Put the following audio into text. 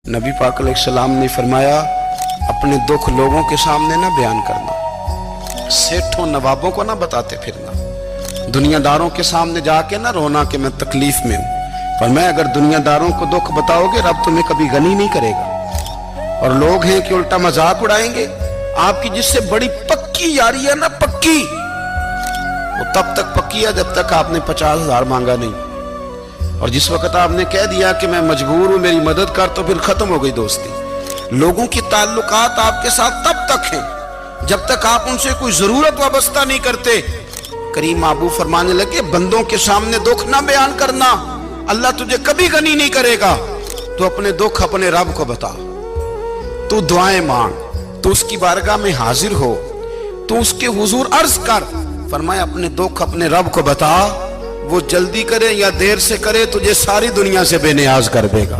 नबी पाक अलैहिस्सलाम ने फरमाया, अपने दुख लोगों के सामने ना बयान करना, सेठों नवाबों को ना बताते फिरना, दुनियादारों के सामने जाके ना रोना कि मैं तकलीफ में हूं। फरमाया अगर दुनियादारों को दुख बताओगे रब तुम्हें कभी गनी नहीं करेगा। और लोग हैं कि उल्टा मजाक उड़ाएंगे आपकी, जिससे बड़ी पक्की यारी है ना, पक्की, वो तब तक पक्की है जब तक आपने 50,000 मांगा नहीं। और जिस वक्त आपने कह दिया कि मैं मजबूर हूं मेरी मदद कर, तो फिर खत्म हो गई दोस्ती। लोगों की ताल्लुकात आपके साथ तब तक हैं जब तक आप उनसे कोई जरूरत वाबस्ता नहीं करते। करीम आबू फरमाने लगे, बंदों के सामने दुख ना बयान करना, अल्लाह तुझे कभी गनी नहीं करेगा। तो अपने दुख अपने रब को बता, तू दुआएं मांग, तू उसकी बारगाह में हाजिर हो, तू उसके हुजूर अर्ज कर। फरमाया अपने दुख अपने रब को बता, वो जल्दी करे या देर से करे तुझे सारी दुनिया से बेनियाज कर देगा।